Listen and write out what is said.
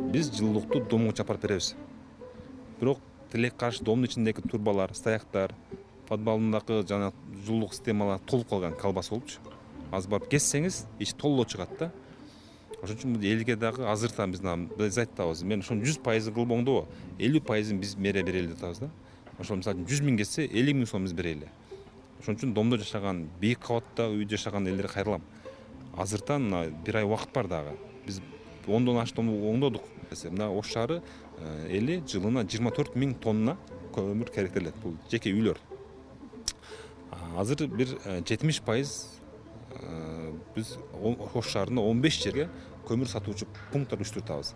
Биз жылуулукту домго чапарып беребиз. Бирок тилек каршы домдун ичиндеги турбалар, стояктар, подвалындагы жана жылуулук системалар толуп калган колбаса болупчу. Азыр барып кессеңиз, ичи толо чыгат да. Ошон үчүн элге дагы азыртан биз айтабыз. Мен ошонун 100% кылып оңдобо, 50%ын биз мере берели деп атабыз да. Ошол мисалы 100 миң кетсе, 50 миң сом биз берели. Ошон үчүн домдо жашаган, бийик кабатта үй жашаган элдерге кайрылам. Азыртан мына бир ай убакыт бар дагы. Биз 10дон ашык дом оңдодук. Мына Ош шаары эли жылына 24 миң тонна көмүр керектелет. Бул жеке үйлөр. Азыр бир 70% biz Oş şаарында 15 жерге көмір сатуучу пункттар өчтүрүп атабыз.